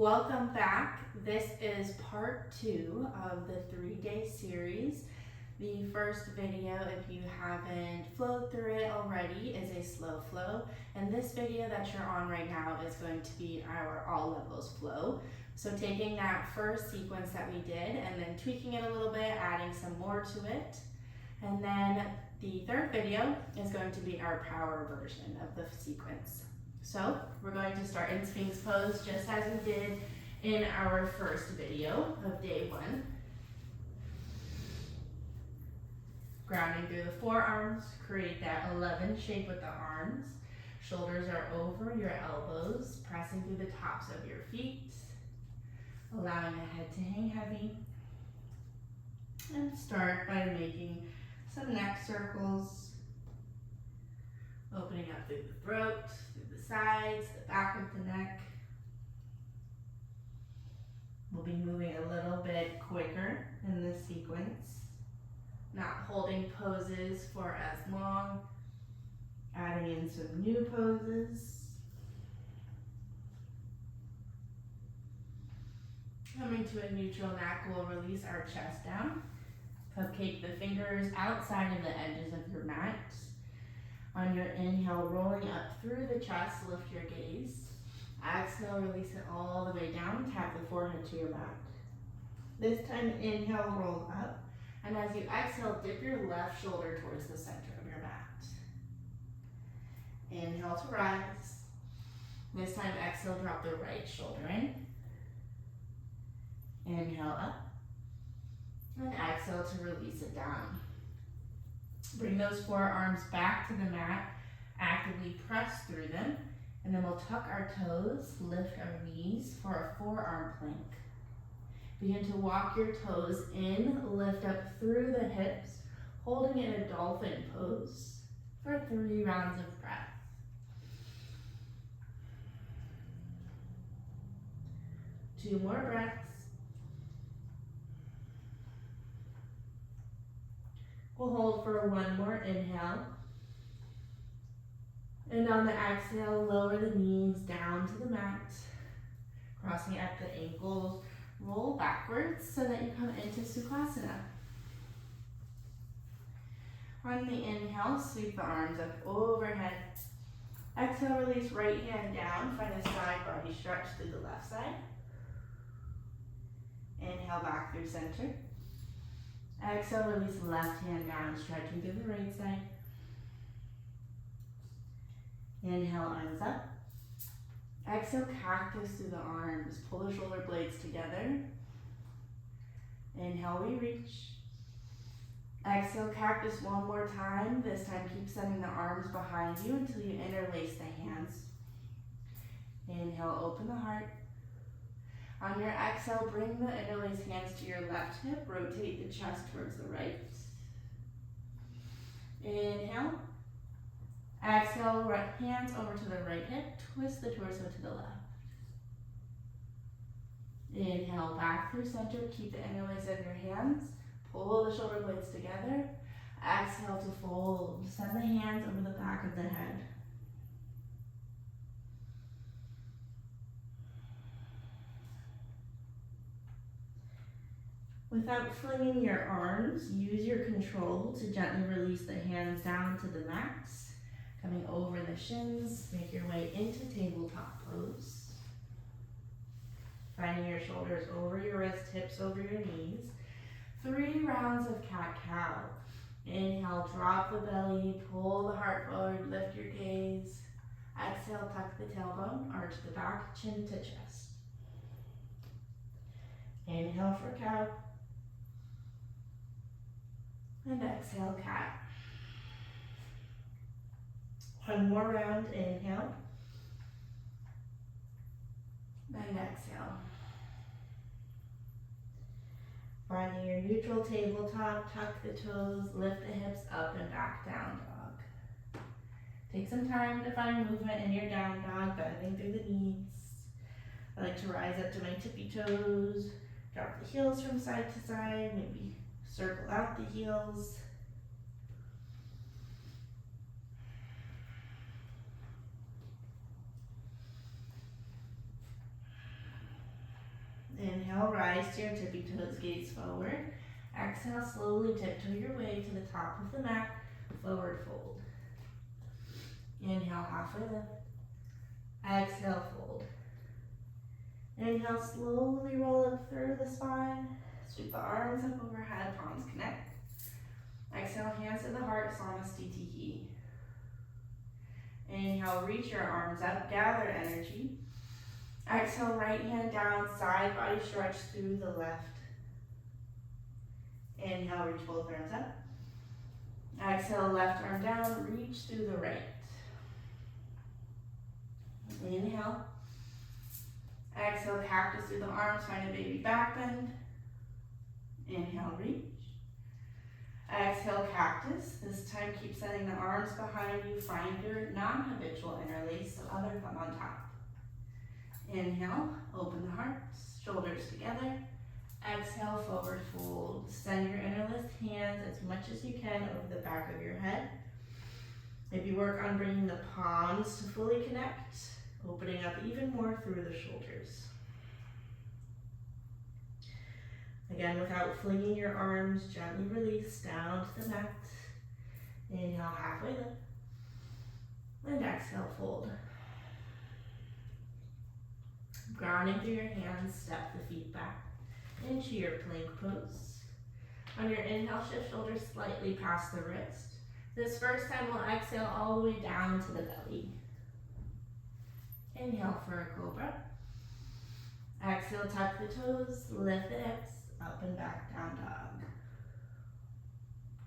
Welcome back. This is part 2 of the 3-day series. The first video, if you haven't flowed through it already, is a slow flow. And this video that you're on right now is going to be our all levels flow. So taking that first sequence that we did and then tweaking it a little bit, adding some more to it. And then the third video is going to be our power version of the sequence. So we're going to start in Sphinx pose just as we did in our first video of day 1. Grounding through the forearms, create that 11 shape with the arms. Shoulders are over your elbows, pressing through the tops of your feet, allowing the head to hang heavy. And start by making some neck circles, opening up through the throat, through the sides, the back of the neck. We'll be moving a little bit quicker in this sequence, not holding poses for as long, adding in some new poses. Coming to a neutral neck, we'll release our chest down. Cupcake the fingers outside of the edges of your mat. On your inhale, rolling up through the chest, lift your gaze. Exhale, release it all the way down, tap the forehead to your mat. This time, inhale, roll up. And as you exhale, dip your left shoulder towards the center of your mat. Inhale to rise. This time, exhale, drop the right shoulder in. Inhale up. And exhale to release it down. Bring those forearms back to the mat. Actively press through them. And then we'll tuck our toes, lift our knees for a forearm plank. Begin to walk your toes in, lift up through the hips, holding in a dolphin pose for 3 rounds of breath. Two more breaths. We'll hold for one more inhale. And on the exhale, lower the knees down to the mat, crossing at the ankles, roll backwards so that you come into Sukhasana. On the inhale, sweep the arms up overhead. Exhale, release right hand down, find a side body stretch through the left side. Inhale back through center. Exhale, release left hand down, stretching through the right side. Inhale, arms up. Exhale, cactus through the arms. Pull the shoulder blades together. Inhale, we reach. Exhale, cactus one more time. This time, keep sending the arms behind you until you interlace the hands. Inhale, open the heart. On your exhale, bring the interlaced hands to your left hip. Rotate the chest towards the right. Inhale. Exhale, right hands over to the right hip. Twist the torso to the left. Inhale, back through center. Keep the interlace in your hands. Pull the shoulder blades together. Exhale to fold. Send the hands over the back of the head. Without flinging your arms, use your control to gently release the hands down to the mat. Coming over the shins, make your way into tabletop pose. Finding your shoulders over your wrists, hips over your knees. 3 rounds of cat-cow. Inhale, drop the belly, pull the heart forward, lift your gaze. Exhale, tuck the tailbone, arch the back, chin to chest. Inhale for cow. And exhale, cat. One more round, inhale. And exhale. Finding your neutral tabletop, tuck the toes, lift the hips up and back, down dog. Take some time to find movement in your down dog, bending through the knees. I like to rise up to my tippy toes, drop the heels from side to side, maybe circle out the heels. Inhale, rise to your tippy toes, gaze forward. Exhale, slowly tiptoe your way to the top of the mat, forward fold. Inhale, halfway lift. Exhale, fold. Inhale, slowly roll up through the spine. Sweep the arms up overhead, palms connect. Exhale, hands to the heart, Namaste. Inhale, reach your arms up, gather energy. Exhale, right hand down, side body stretch through the left. Inhale, reach both arms up. Exhale, left arm down, reach through the right. Inhale. Exhale, cactus through the arms, find a baby back bend. Inhale, reach. Exhale, cactus. This time keep sending the arms behind you. Find your non-habitual interlace, so other thumb on top. Inhale, open the heart, shoulders together. Exhale, forward fold. Send your interlaced hands as much as you can over the back of your head. Maybe work on bringing the palms to fully connect, opening up even more through the shoulders. Again, without flinging your arms, gently release down to the mat. Inhale, halfway lift. And exhale, fold. Grounding through your hands, step the feet back into your plank pose. On your inhale, shift shoulders slightly past the wrist. This first time we'll exhale all the way down to the belly. Inhale for a cobra. Exhale, tuck the toes, lift the hips, up and back, down dog.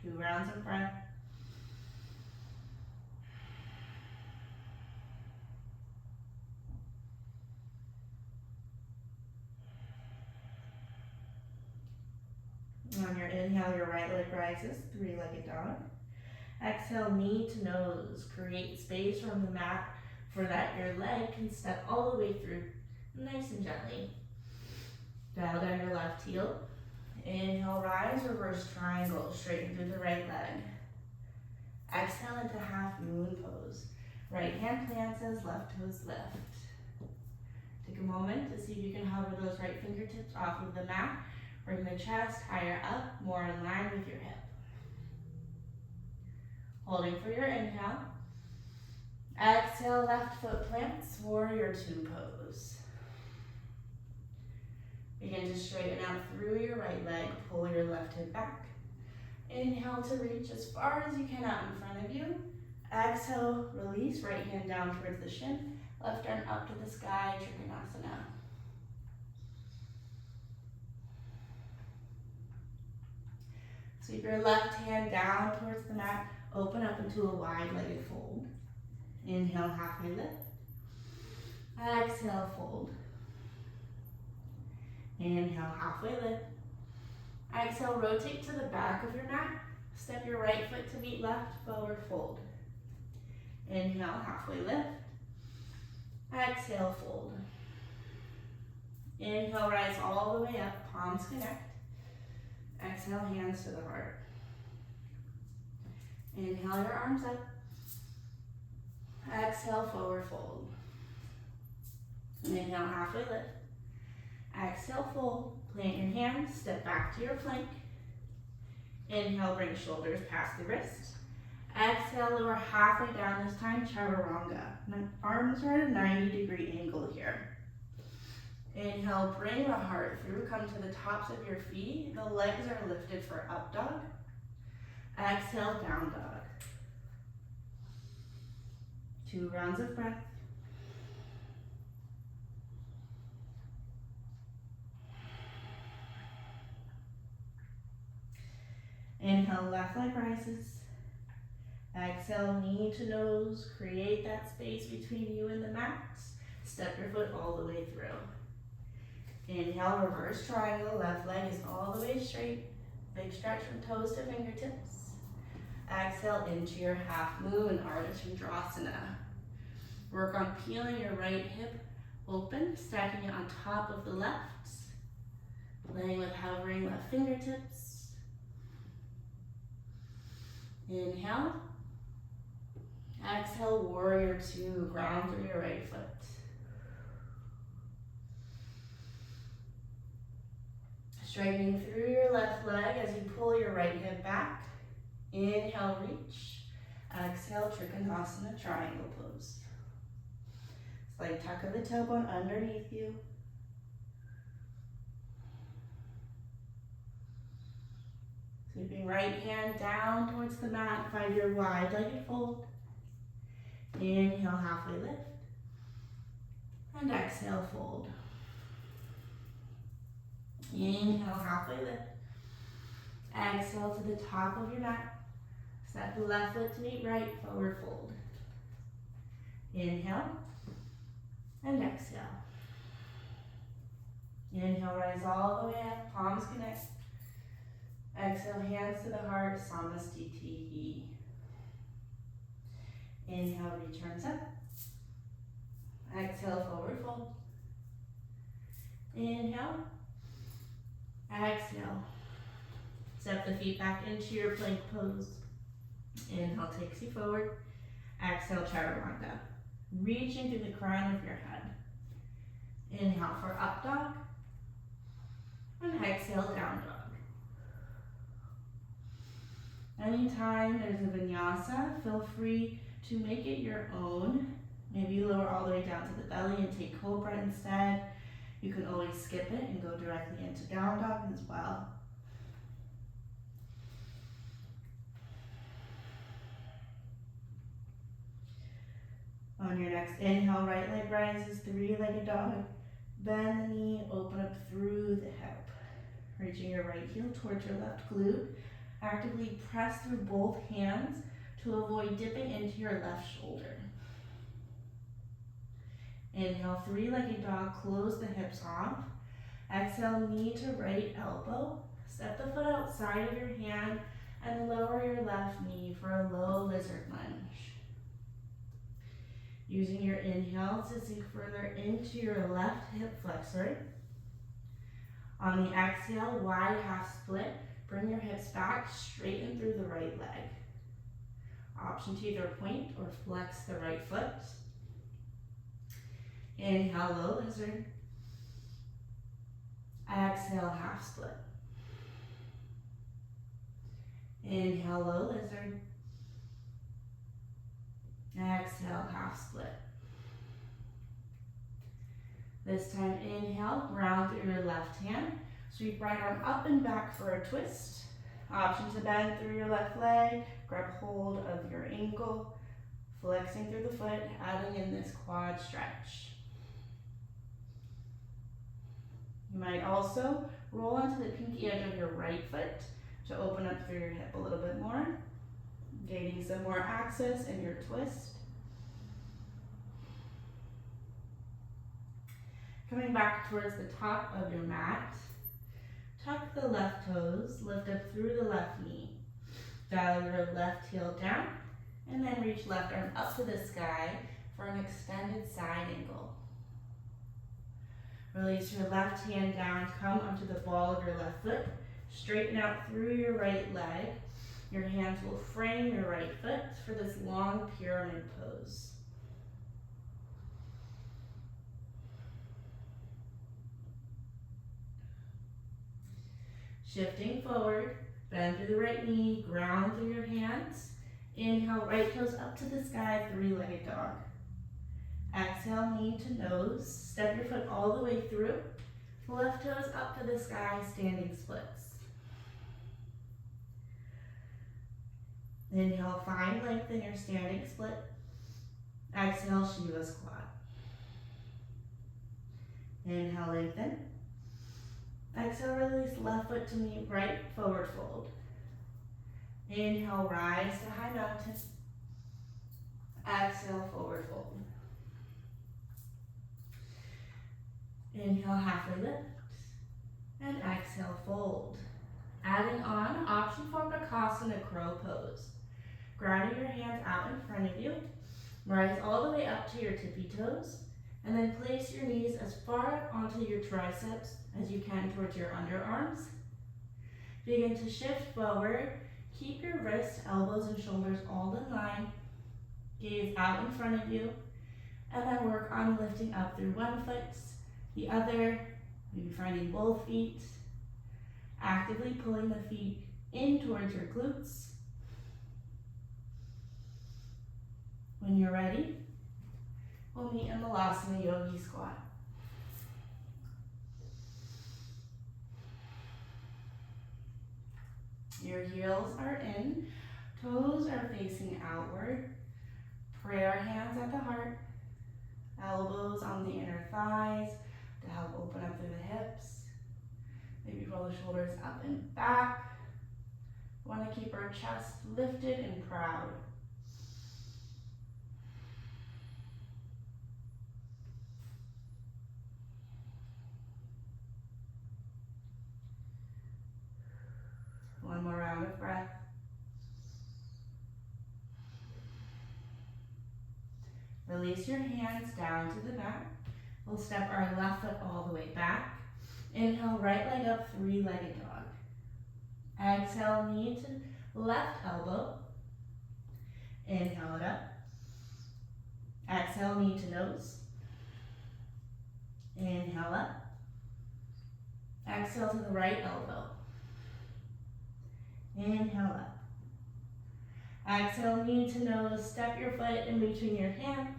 2 rounds of breath. On your inhale, your right leg rises, 3-legged dog. Exhale, knee to nose. Create space from the mat for that your leg can step all the way through, nice and gently. Dial down your left heel. Inhale, rise, reverse triangle, straighten through the right leg. Exhale into half moon pose. Right hand plants as left toes lift. Take a moment to see if you can hover those right fingertips off of the mat. Bring the chest higher up, more in line with your hip. Holding for your inhale. Exhale, left foot plants, warrior 2 pose. Begin to straighten out through your right leg, pull your left hip back. Inhale to reach as far as you can out in front of you. Exhale, release, right hand down towards the shin, left arm up to the sky, Trikonasana. Sweep your left hand down towards the mat, open up into a wide-legged fold. Inhale, halfway lift. Exhale, fold. Inhale, halfway lift. Exhale, rotate to the back of your mat. Step your right foot to meet left, forward fold. Inhale, halfway lift. Exhale, fold. Inhale, rise all the way up, palms connect. Exhale, hands to the heart. Inhale your arms up. Exhale, forward fold. Inhale, halfway lift. Exhale, fold. Plant your hands, step back to your plank. Inhale, bring shoulders past the wrist. Exhale, lower halfway down this time, chaturanga. Arms are at a 90-degree angle here. Inhale, bring the heart through, come to the tops of your feet. The legs are lifted for up dog. Exhale, down dog. 2 rounds of breath. Inhale, left leg rises. Exhale, knee to nose. Create that space between you and the mat. Step your foot all the way through. Inhale, reverse triangle. Left leg is all the way straight. Big stretch from toes to fingertips. Exhale into your half moon, Ardha Chandrasana. Work on peeling your right hip open, stacking it on top of the left. Playing with hovering left fingertips. Inhale. Exhale, warrior 2, ground through your right foot. Straightening through your left leg as you pull your right hip back. Inhale, reach. Exhale, Trikonasana, triangle pose. Slight tuck of the tailbone underneath you. Sweeping right hand down towards the mat, find your wide-legged fold. Inhale, halfway lift. And exhale, fold. Inhale, halfway lift. Exhale to the top of your mat. Step the left foot to meet right, forward fold. Inhale and exhale. Inhale, rise all the way up, palms connect. Exhale, hands to the heart, Namaste. Inhale, returns up. Exhale, forward fold. Inhale. Exhale. Step the feet back into your plank pose. Inhale takes you forward. Exhale, chaturanga. Reaching through the crown of your head. Inhale for up dog. And exhale, down dog. Anytime there's a vinyasa, feel free to make it your own. Maybe you lower all the way down to the belly and take cobra instead. You can always skip it and go directly into down dog as well. On your next inhale, right leg rises, three-legged dog. Bend the knee, open up through the hip. Reaching your right heel towards your left glute. Actively press through both hands to avoid dipping into your left shoulder. Inhale, three-legged dog, close the hips off. Exhale, knee to right elbow. Step the foot outside of your hand and lower your left knee for a low lizard lunge. Using your inhale to sink further into your left hip flexor. On the exhale, wide half split. Bring your hips back, straighten through the right leg. Option to either point or flex the right foot. Inhale, low lizard. Exhale, half split. Inhale, low lizard. Exhale, half split. This time, inhale, ground through your left hand. Sweep right arm up and back for a twist. Option to bend through your left leg. Grab hold of your ankle. Flexing through the foot, adding in this quad stretch. You might also roll onto the pinky edge of your right foot to open up through your hip a little bit more. Gaining some more access in your twist. Coming back towards the top of your mat. Tuck the left toes, lift up through the left knee. Dial your left heel down, and then reach left arm up to the sky for an extended side angle. Release your left hand down, come onto the ball of your left foot. Straighten out through your right leg. Your hands will frame your right foot for this long pyramid pose. Shifting forward, bend through the right knee, ground through your hands. Inhale, right toes up to the sky, three-legged dog. Exhale, knee to nose. Step your foot all the way through. Left toes up to the sky, standing splits. Inhale, find length in your standing split. Exhale, Shiva squat. Inhale, lengthen. Exhale, release left foot to meet right, forward fold. Inhale, rise to high mountain. Exhale, forward fold. Inhale, halfway lift. And exhale, fold. Adding on, option for Bakasana crow pose. Grounding your hands out in front of you. Rise all the way up to your tippy toes. And then place your knees as far onto your triceps as you can towards your underarms. Begin to shift forward. Keep your wrists, elbows, and shoulders all in line. Gaze out in front of you. And then work on lifting up through one foot, the other, maybe finding both feet. actively pulling the feet in towards your glutes. When you're ready, we'll meet in Malasana Yogi Squat. Your heels are in, toes are facing outward. Prayer hands at the heart, elbows on the inner thighs to help open up through the hips. Maybe roll the shoulders up and back. We want to keep our chest lifted and proud. One more round of breath. Release your hands down to the mat. We'll step our left foot all the way back. Inhale, right leg up, three-legged dog. Exhale, knee to left elbow. Inhale it up. Exhale, knee to nose. Inhale up. Exhale to the right elbow. Inhale up. Exhale, knee to nose. Step your foot in between your hands.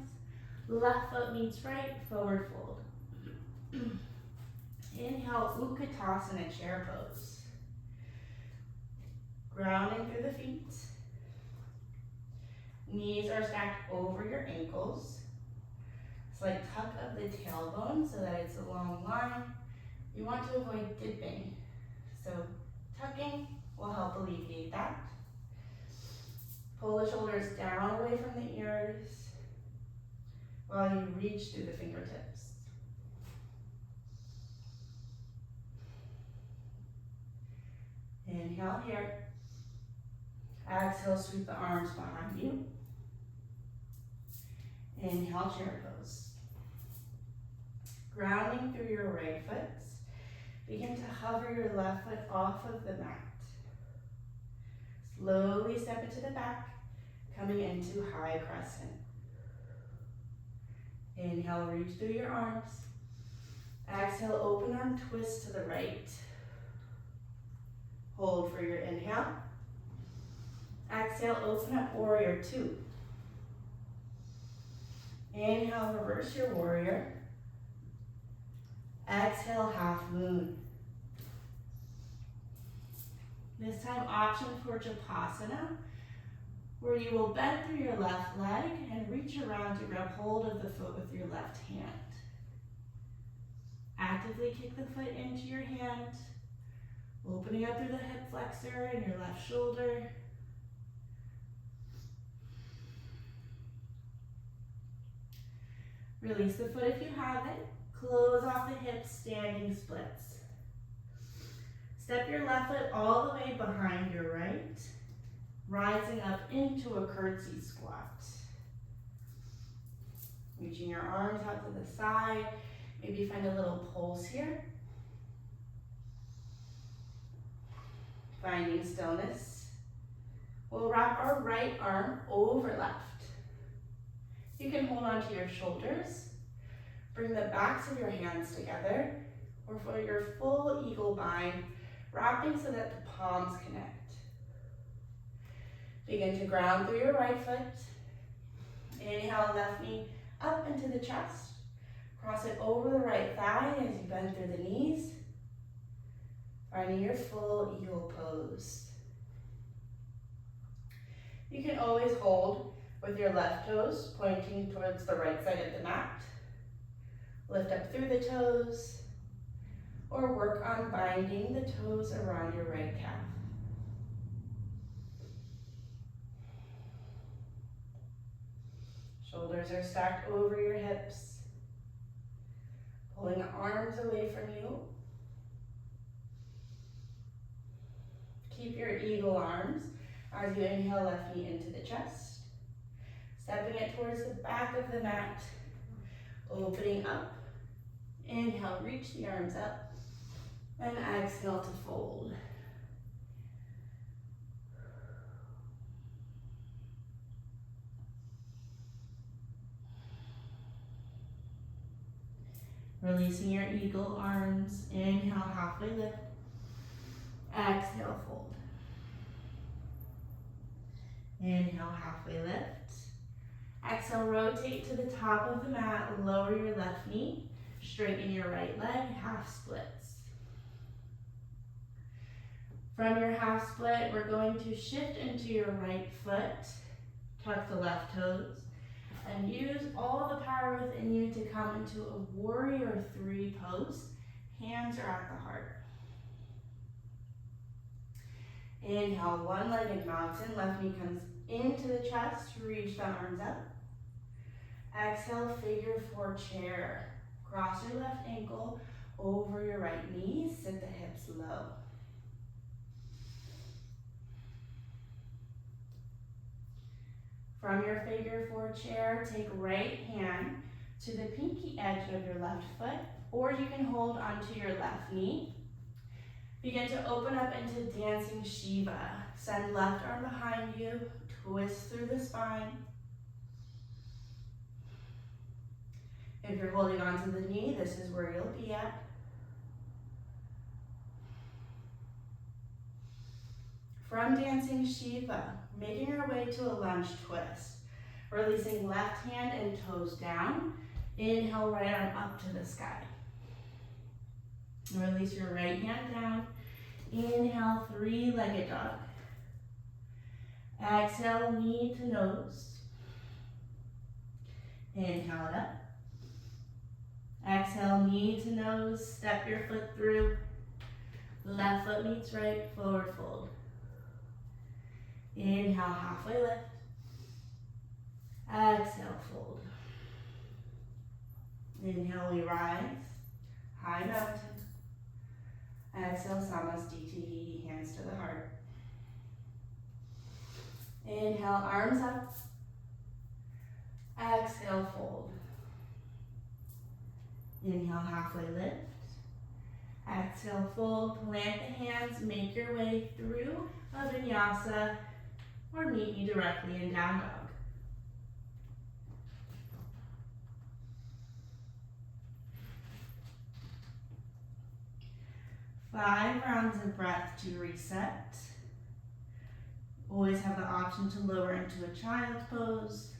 Left foot meets right, forward fold. Inhale, Utkatasana, chair pose. Grounding through the feet. Knees are stacked over your ankles. Slight tuck of the tailbone so that it's a long line. You want to avoid dipping. So tucking will help alleviate that. Pull the shoulders down away from the ears while you reach through the fingertips. Inhale here. Exhale, sweep the arms behind you. Inhale, chair pose. Grounding through your right foot. Begin to hover your left foot off of the mat. Slowly step into the back, coming into high crescent. Inhale, reach through your arms. Exhale, open arm twist to the right. Hold for your inhale. Exhale, open up warrior two. Inhale, reverse your warrior. Exhale, half moon. This time, option for Japasana, where you will bend through your left leg and reach around to grab hold of the foot with your left hand. Actively kick the foot into your hand, opening up through the hip flexor and your left shoulder. Release the foot if you have it. Close off the hips, standing splits. Step your left foot all the way behind your right, rising up into a curtsy squat. Reaching your arms out to the side. Maybe find a little pulse here. Finding stillness. We'll wrap our right arm over left. You can hold on to your shoulders. Bring the backs of your hands together, or for your full eagle bind, wrapping so that the palms connect. Begin to ground through your right foot. Inhale, left knee up into the chest. Cross it over the right thigh as you bend through the knees. Finding your full eagle pose. You can always hold with your left toes pointing towards the right side of the mat. Lift up through the toes, or work on binding the toes around your right calf. Shoulders are stacked over your hips, pulling arms away from you. Keep your eagle arms as you inhale left knee into the chest, stepping it towards the back of the mat, opening up. Inhale, reach the arms up, and exhale to fold. Releasing your eagle arms. Inhale, halfway lift. Exhale, fold. Inhale, halfway lift. Exhale, rotate to the top of the mat, lower your left knee, straighten your right leg, half splits. From your half split, we're going to shift into your right foot, tuck the left toes, and use all the power within you to come into a warrior three pose. Hands are at the heart. Inhale, one-legged mountain, left knee comes into the chest, reach the arms up. Exhale, figure four chair. Cross your left ankle over your right knee, sit the hips low. From your figure four chair, take right hand to the pinky edge of your left foot, or you can hold onto your left knee. Begin to open up into dancing Shiva. Send left arm behind you, twist through the spine. If you're holding onto the knee, this is where you'll be at. From dancing Shiva, making our way to a lunge twist. Releasing left hand and toes down. Inhale, right arm up to the sky. Release your right hand down. Inhale, three-legged dog. Exhale, knee to nose. Inhale it up. Exhale, knee to nose, step your foot through. Left foot meets right, forward fold. Inhale, halfway lift. Exhale, fold. Inhale, we rise, high mountain. Exhale, Namaste, hands to the heart. Inhale, arms up. Exhale, fold. Inhale, halfway lift. Exhale, fold, plant the hands, make your way through a vinyasa or meet me directly in down dog. Five rounds of breath to reset. Always have the option to lower into a child's pose.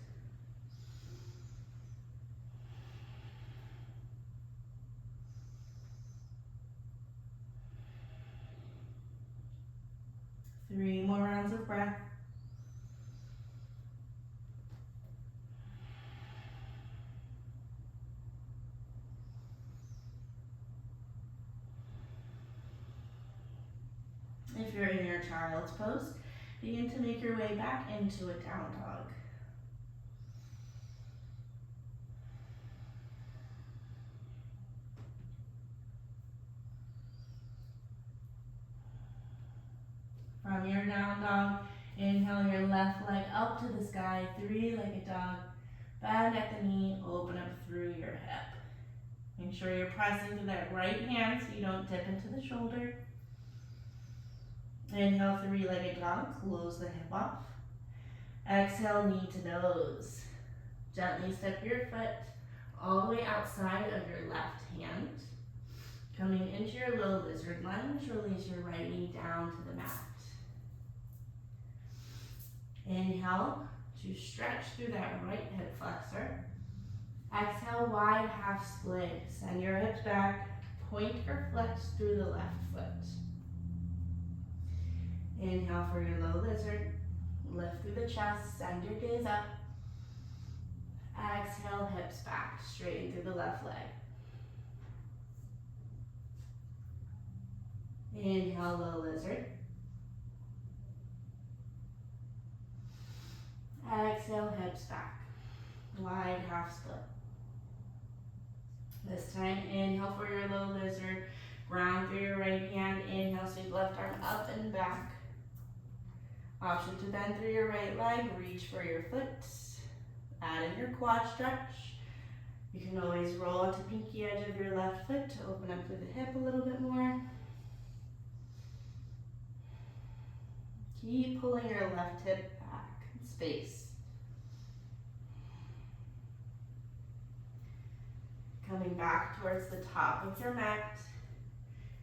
Three more rounds of breath. If you're in your child's pose, begin to make your way back into a down dog. From your down dog, inhale your left leg up to the sky, three-legged dog. Bend at the knee, open up through your hip. Make sure you're pressing to that right hand so you don't dip into the shoulder. Inhale, three-legged dog, close the hip off. Exhale, knee to nose. Gently step your foot all the way outside of your left hand. Coming into your low lizard lunge, release your right knee down to the mat. Inhale to stretch through that right hip flexor. Exhale, wide half split. Send your hips back, point or flex through the left foot. Inhale for your low lizard. Lift through the chest, send your gaze up. Exhale, hips back, straighten through the left leg. Inhale, low lizard. Exhale, hips back. Wide half split. This time, inhale for your low lizard. Ground through your right hand. Inhale, sweep left arm up and back. Option to bend through your right leg. Reach for your foot. Add in your quad stretch. You can always roll onto pinky edge of your left foot to open up through the hip a little bit more. Keep pulling your left hip back, space. Coming back towards the top of your mat.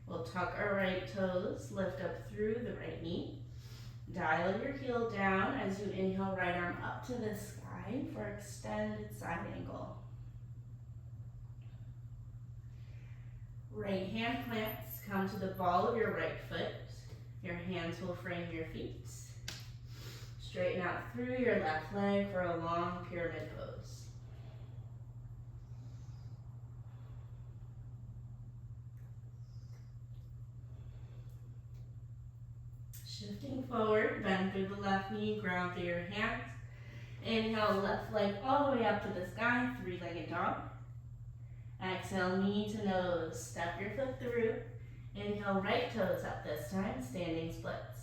We'll tuck our right toes, lift up through the right knee. Dial your heel down as you inhale, right arm up to the sky for extended side angle. Right hand plants, come to the ball of your right foot. Your hands will frame your feet. Straighten out through your left leg for a long pyramid pose. Shifting forward, bend through the left knee, ground through your hands. Inhale, left leg all the way up to the sky, three-legged dog. Exhale, knee to nose, step your foot through. Inhale, right toes up this time, standing splits.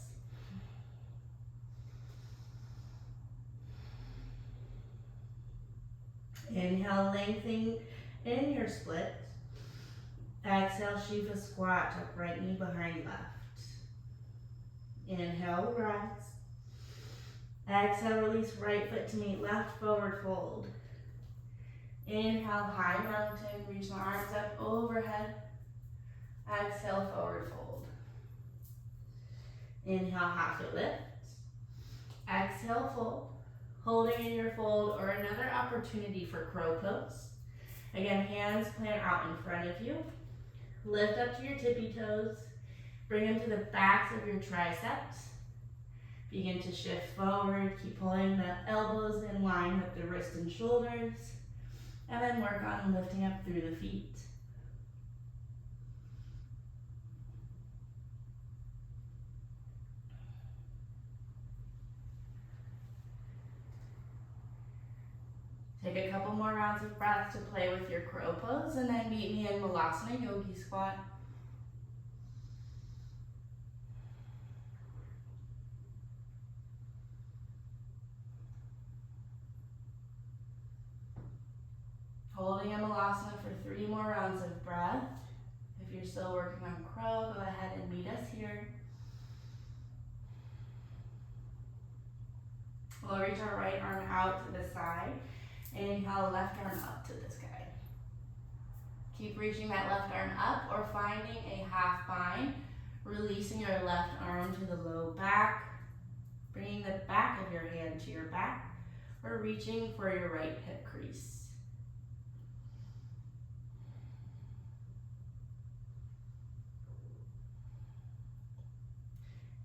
Inhale, lengthening in your split. Exhale, Shiva squat, tuck right knee behind left. Inhale, rise. Exhale, release right foot to meet left, forward fold. Inhale, high mountain, reach my arms up overhead. Exhale, forward fold. Inhale, half foot lift. Exhale, fold. Holding in your fold or another opportunity for crow pose. Again, hands plant out in front of you. Lift up to your tippy toes. Bring them to the backs of your triceps. Begin to shift forward. Keep pulling the elbows in line with the wrists and shoulders. And then work on lifting up through the feet. Take a couple more rounds of breath to play with your crow pose, and then meet me in Malasana Yogi Squat. Holding in Malasana for 3 more rounds of breath. If you're still working on crow, go ahead and meet us here. We'll reach our right arm out to the side. Inhale, left arm up to the sky. Keep reaching that left arm up or finding a half bind, releasing your left arm to the low back, bringing the back of your hand to your back, or reaching for your right hip crease.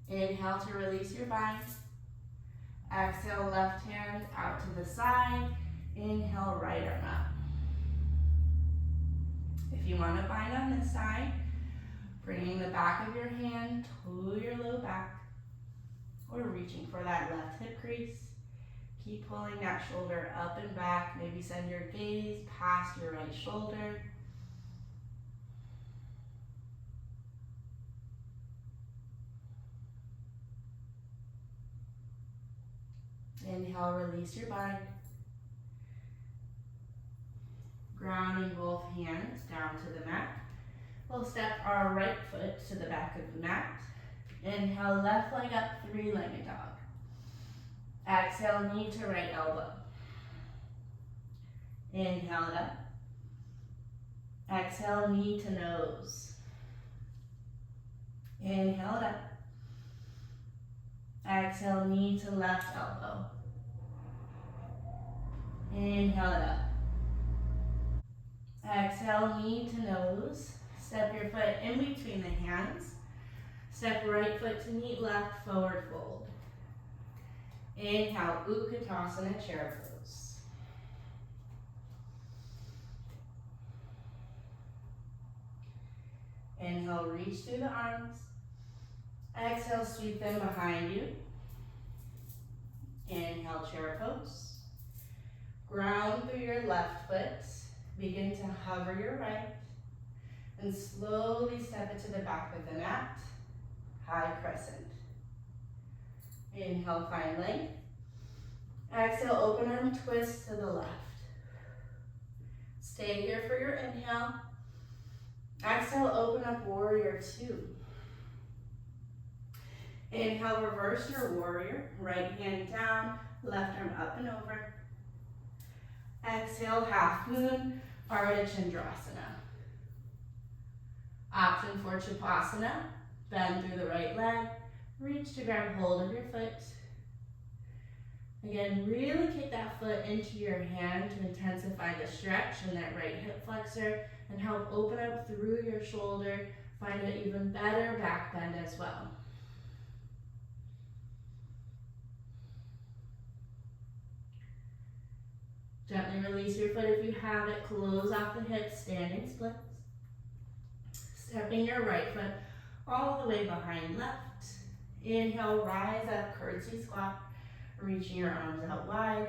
Inhale to release your bind. Exhale, left hand out to the side. Inhale, right arm up. If you want to bind on this side, bringing the back of your hand to your low back, or reaching for that left hip crease. Keep pulling that shoulder up and back. Maybe send your gaze past your right shoulder. Inhale, release your bind. Grounding both hands down to the mat. We'll step our right foot to the back of the mat. Inhale, left leg up, three-legged dog. Exhale, knee to right elbow. Inhale it up. Exhale, knee to nose. Inhale it up. Exhale, knee to left elbow. Inhale it up. Exhale, knee to nose. Step your foot in between the hands. Step right foot to meet left, forward fold. Inhale, Utkatasana, chair pose. Inhale, reach through the arms. Exhale, sweep them behind you. Inhale, chair pose. Ground through your left foot. Begin to hover your right. And slowly step it to the back of the mat. High crescent. Inhale, find length. Exhale, open arm twist to the left. Stay here for your inhale. Exhale, open up warrior two. Inhale, reverse your warrior. Right hand down, left arm up and over. Exhale, half moon, Ardha Chandrasana. Option for Chapasana, bend through the right leg, reach to grab hold of your foot. Again, really kick that foot into your hand to intensify the stretch in that right hip flexor and help open up through your shoulder. Find an even better back bend as well. Gently release your foot if you have it. Close off the hips, standing splits. Stepping your right foot all the way behind left. Inhale, rise up, curtsy squat. Reaching your arms out wide.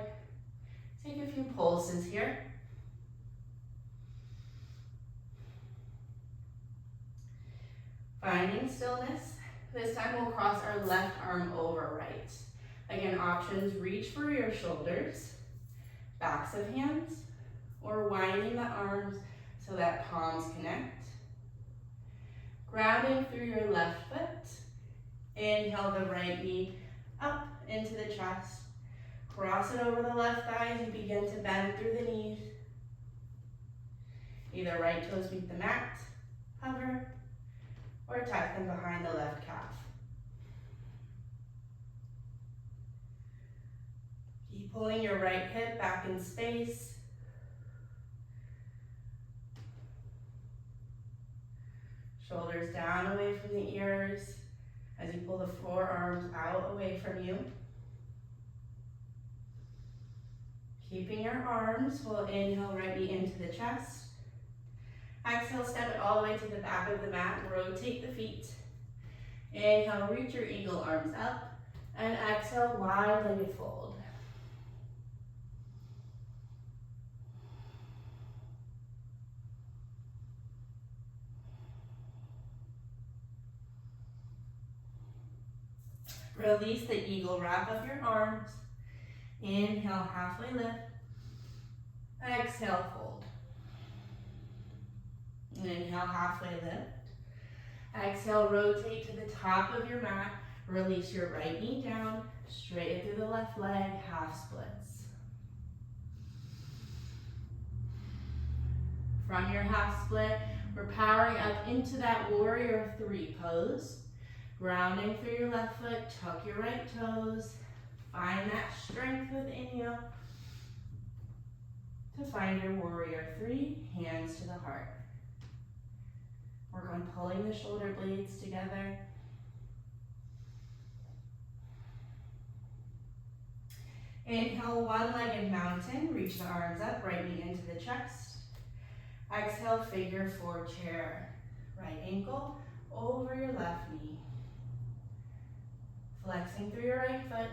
Take a few pulses here. Finding stillness. This time we'll cross our left arm over right. Again, options, reach for your shoulders, backs of hands, or winding the arms so that palms connect. Grounding through your left foot. Inhale the right knee up into the chest. Cross it over the left thigh as you begin to bend through the knees. Either right toes meet the mat, hover, or tuck them behind the left calf. Keep pulling your right hip back in space. Shoulders down away from the ears as you pull the forearms out away from you. Keeping your arms, we'll inhale right knee into the chest. Exhale, step it all the way to the back of the mat, rotate the feet. Inhale, reach your eagle arms up, and exhale, wide-legged fold. Release the eagle, wrap up your arms. Inhale, halfway lift. Exhale, fold. Inhale, halfway lift. Exhale, rotate to the top of your mat. Release your right knee down, straighten through the left leg, half splits. From your half split, we're powering up into that warrior three pose. Grounding through your left foot, tuck your right toes. Find that strength within you to find your warrior three, hands to the heart. Work on pulling the shoulder blades together. Inhale, one-legged mountain. Reach the arms up, right knee into the chest. Exhale, figure four chair. Right ankle over your left knee. Flexing through your right foot.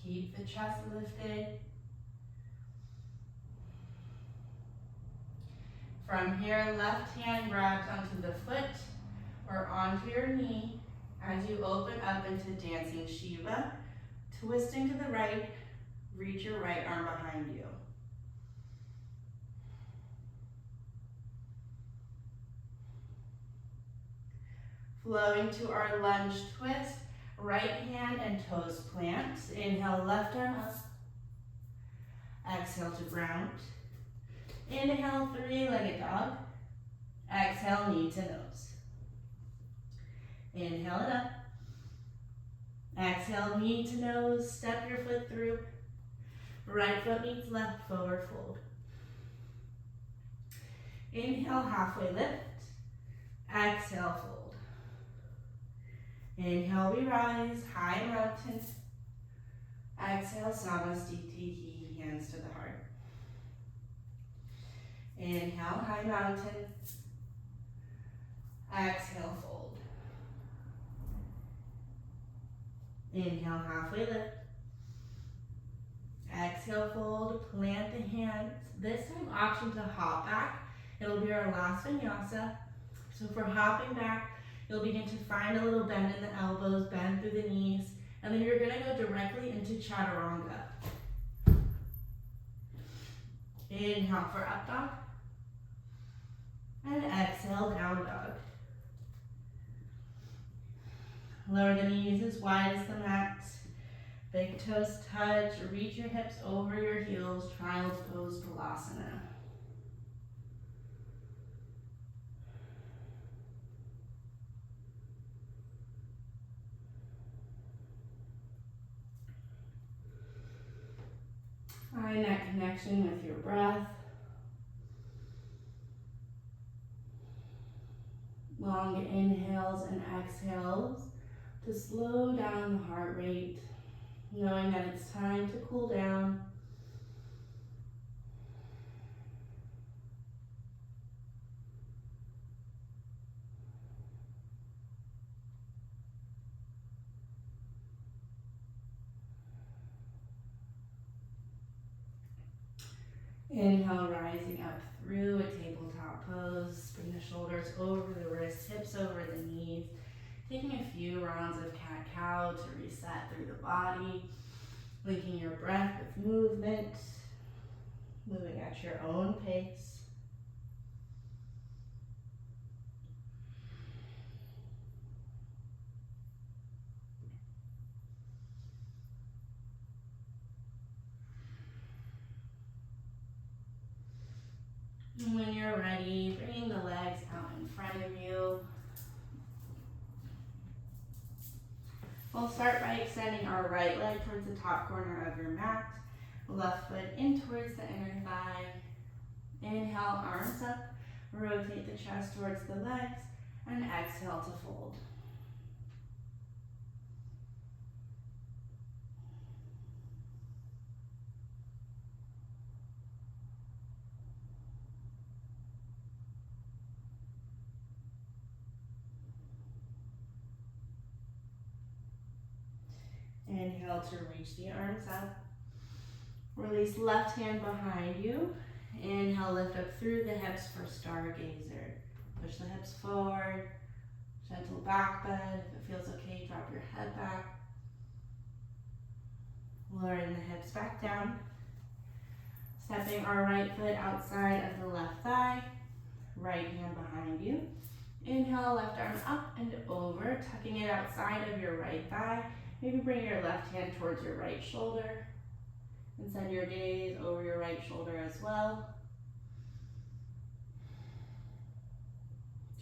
Keep the chest lifted. From here, left hand grabs onto the foot or onto your knee as you open up into dancing Shiva. Twisting to the right, reach your right arm behind you. Flowing to our lunge twist, right hand and toes plant. Inhale, left arm up. Exhale to ground. Inhale, three-legged dog. Exhale, knee to nose. Inhale it up. Exhale, knee to nose. Step your foot through. Right foot meets left, forward fold. Inhale, halfway lift. Exhale, fold. Inhale, we rise, high mountain. Exhale, Namaste, hands to the heart. Inhale, high mountain. Exhale, fold. Inhale, halfway lift. Exhale, fold, plant the hands. This time, option to hop back. It'll be our last vinyasa. So for hopping back, you'll begin to find a little bend in the elbows, bend through the knees, and then you're gonna go directly into chaturanga. Inhale for up dog. And exhale, down dog. Lower the knees as wide as the mat. Big toes touch, reach your hips over your heels, child's pose, Balasana. connection with your breath. Long inhales and exhales to slow down the heart rate, knowing that it's time to cool down. Inhale, rising up through a tabletop pose. Bring the shoulders over the wrists, hips over the knees. Taking a few rounds of cat-cow to reset through the body. Linking your breath with movement. Moving at your own pace. And when you're ready, bringing the legs out in front of you. We'll start by extending our right leg towards the top corner of your mat. Left foot in towards the inner thigh. Inhale, arms up. Rotate the chest towards the legs. And exhale to fold. Inhale to reach the arms up. Release left hand behind you. Inhale, lift up through the hips for stargazer. Push the hips forward. Gentle back bend. If it feels okay, drop your head back. Lowering the hips back down. Stepping our right foot outside of the left thigh. Right hand behind you. Inhale, left arm up and over, tucking it outside of your right thigh. Maybe bring your left hand towards your right shoulder and send your gaze over your right shoulder as well.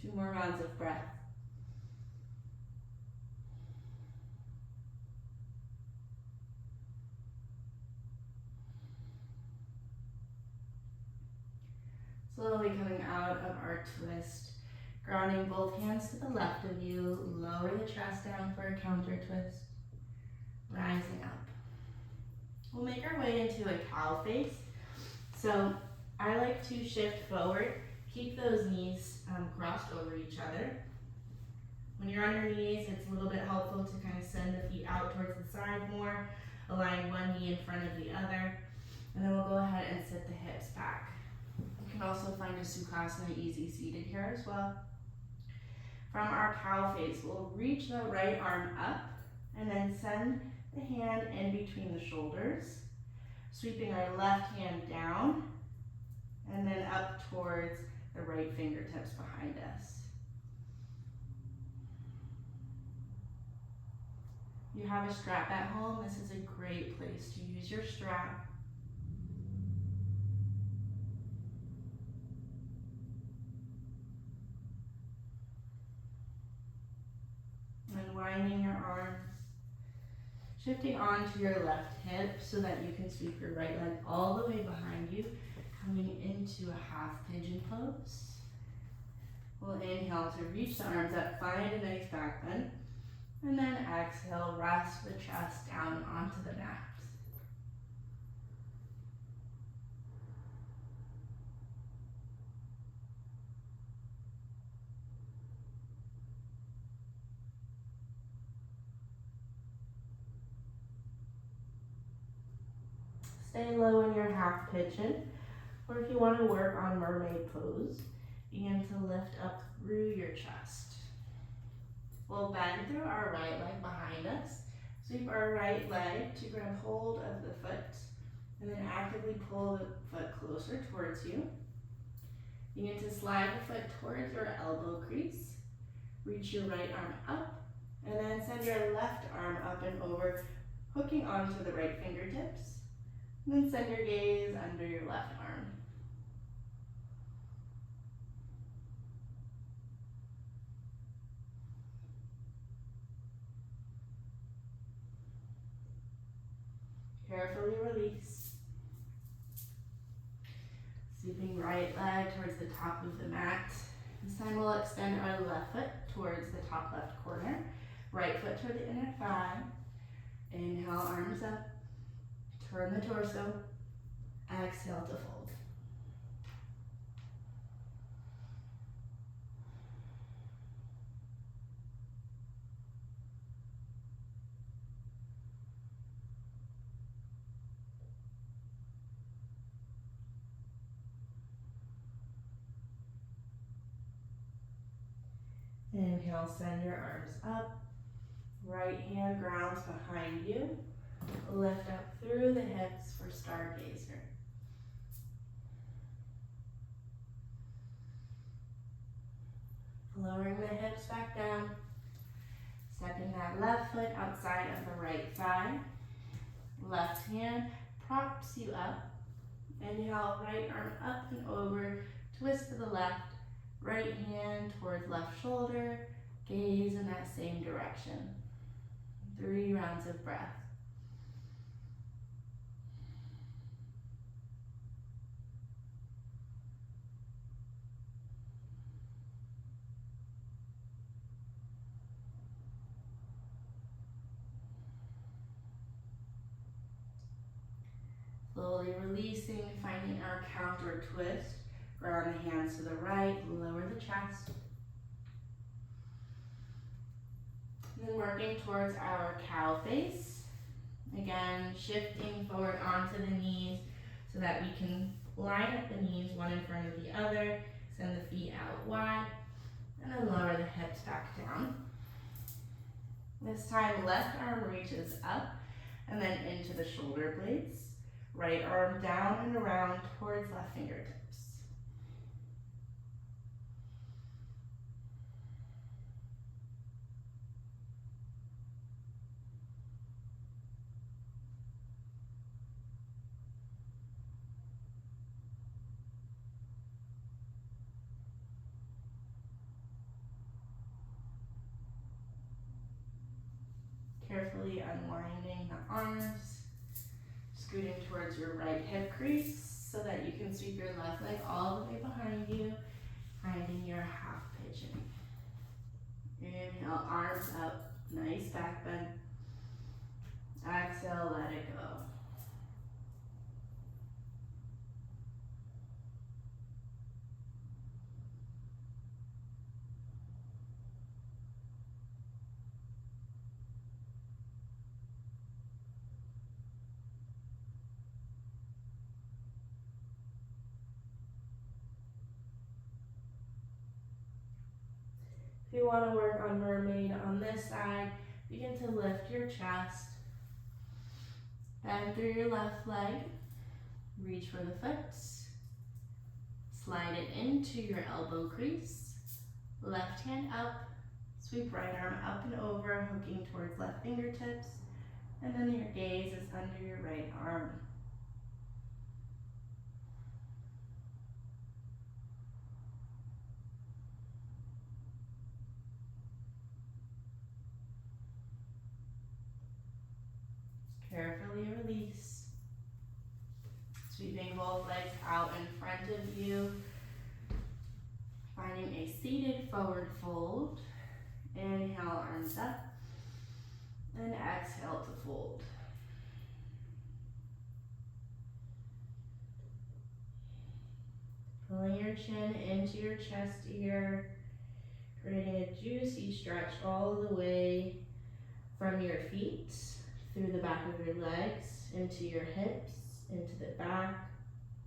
2 more rounds of breath. Slowly coming out of our twist, grounding both hands to the left of you, lower the chest down for a counter twist, rising up. We'll make our way into a cow face. So I like to shift forward, keep those knees crossed over each other. When you're on your knees, it's a little bit helpful to kind of send the feet out towards the side more, align one knee in front of the other, and then we'll go ahead and sit the hips back. You can also find a Sukhasana easy seated here as well. From our cow face, we'll reach the right arm up and then send the hand in between the shoulders, sweeping our left hand down and then up towards the right fingertips behind us. You have a strap at home, this is a great place to use your strap. Unwinding your arms, shifting onto your left hip so that you can sweep your right leg all the way behind you, coming into a half pigeon pose. We'll inhale to reach the arms up, find a nice back bend, and then exhale, rest the chest down onto the mat. Stay low in your half pigeon, or if you want to work on mermaid pose, begin to lift up through your chest. We'll bend through our right leg behind us, sweep our right leg to grab hold of the foot, and then actively pull the foot closer towards you. Begin to slide the foot towards your elbow crease, reach your right arm up, and then send your left arm up and over, hooking onto the right fingertips. And then send your gaze under your left arm. Carefully release. top of the mat. This time we'll extend our left foot towards the top left corner, right foot toward the inner thigh. Inhale, arms up, turn the torso, exhale to fold. Inhale, send your arms up. Right hand grounds behind you. Lift up through the hips for stargazer. Lowering the hips back down. Stepping that left foot outside of the right thigh. Left hand props you up. Inhale, right arm up and over. Twist to the left. Right hand towards left shoulder. Gaze in that same direction. 3 rounds of breath. Slowly releasing, finding our counter twist. Ground the hands to the right, lower the chest. And then working towards our cow face. Again, shifting forward onto the knees so that we can line up the knees one in front of the other. Send the feet out wide. And then lower the hips back down. This time, left arm reaches up and then into the shoulder blades. Right arm down and around towards left fingertips. Carefully unwinding the arms, scooting towards your right hip crease so that you can sweep your left leg all the way behind you, finding your half pigeon. Inhale, arms up, nice back bend. Exhale, let it go. If you want to work on mermaid on this side, begin to lift your chest. Bend through your left leg. Reach for the foot. Slide it into your elbow crease. Left hand up. Sweep right arm up and over, hooking towards left fingertips. And then your gaze is under your right arm. Carefully release. Sweeping both legs out in front of you. Finding a seated forward fold. Inhale, arms up. And exhale to fold. Pulling your chin into your chest here. Creating a juicy stretch all the way from your feet, through the back of your legs, into your hips, into the back,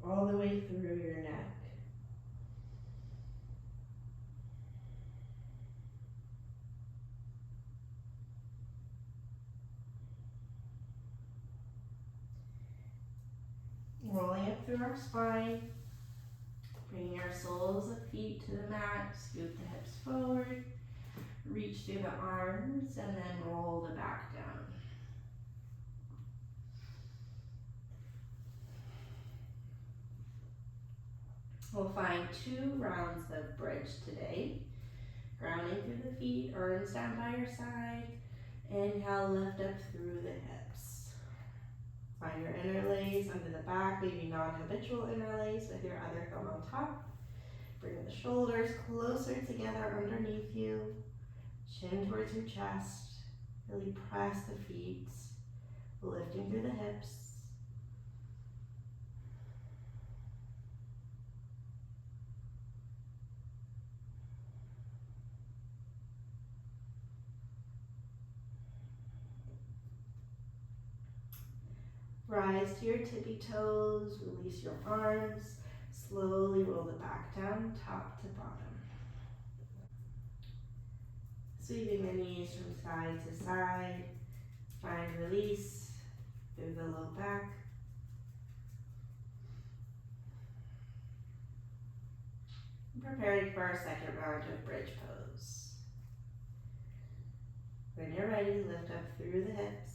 all the way through your neck. Rolling up through our spine, bringing our soles of feet to the mat, scoop the hips forward, reach through the arms, and then roll the back down. We'll find 2 rounds of bridge today. Grounding through the feet, arms down by your side. Inhale, lift up through the hips. Find your interlace under the back, maybe non-habitual interlace with your other thumb on top. Bring the shoulders closer together underneath you, chin towards your chest. Really press the feet, lifting through the hips. Rise to your tippy toes, release your arms, slowly roll the back down, top to bottom. Sweeping the knees from side to side, find release through the low back. Preparing for our second round of bridge pose. When you're ready, lift up through the hips.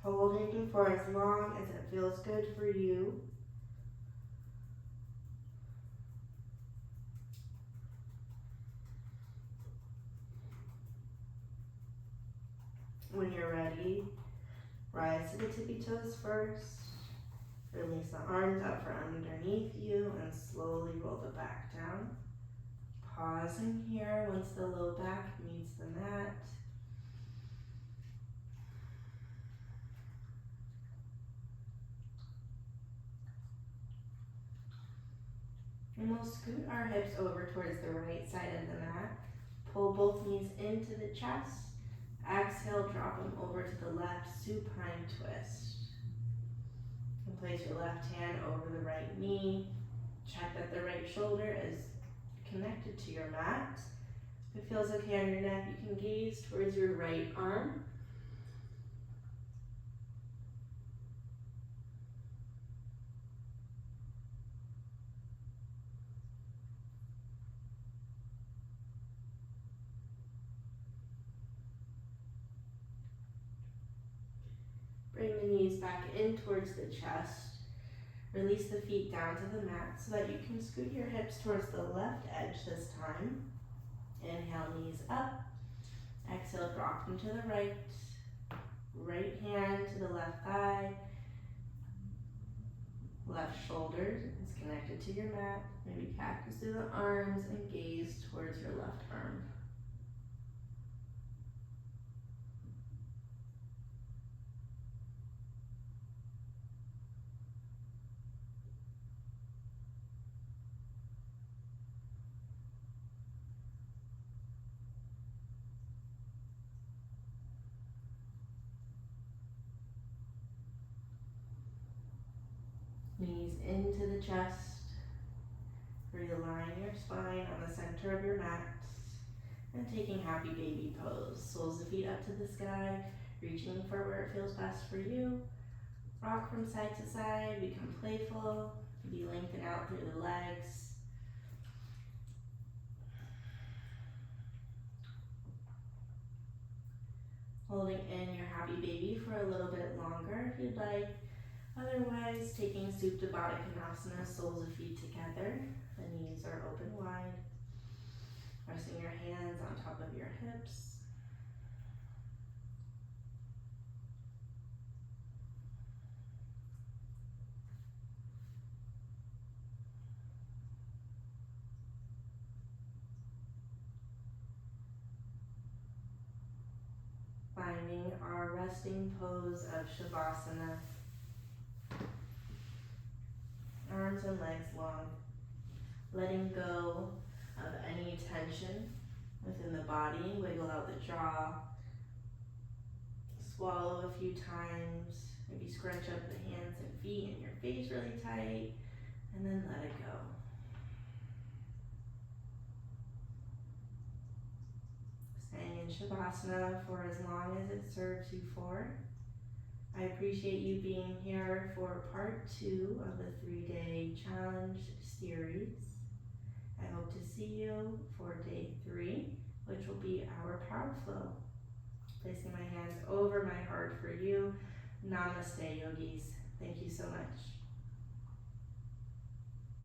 Holding for as long as it feels good for you. When you're ready, rise to the tippy toes first. Release the arms out from underneath you and slowly roll the back down. Pausing here once the low back meets the mat. And we'll scoot our hips over towards the right side of the mat. Pull both knees into the chest. Exhale, drop them over to the left, supine twist. And place your left hand over the right knee. Check that the right shoulder is connected to your mat. If it feels okay on your neck, you can gaze towards your right arm. Bring the knees back in towards the chest. Release the feet down to the mat so that you can scoot your hips towards the left edge this time. Inhale, knees up. Exhale, drop them to the right. Right hand to the left thigh. Left shoulder is connected to your mat. Maybe cactus through the arms and gaze towards your left arm. Knees into the chest. Realign your spine on the center of your mat. And taking happy baby pose. Soles of feet up to the sky, reaching for where it feels best for you. Rock from side to side, become playful. Maybe lengthen out through the legs. Holding in your happy baby for a little bit longer if you'd like. Otherwise, taking Supta Baddha Konasana, soles of feet together. The knees are open wide. Resting your hands on top of your hips. Finding our resting pose of Shavasana. Arms and legs long. Letting go of any tension within the body. Wiggle out the jaw. Swallow a few times. Maybe scrunch up the hands and feet and your face really tight. And then let it go. Staying in Shavasana for as long as it serves you for. I appreciate you being here for part 2 of the 3-day challenge series. I hope to see you for day 3, which will be our power flow. Placing my hands over my heart for you. Namaste, yogis. Thank you so much.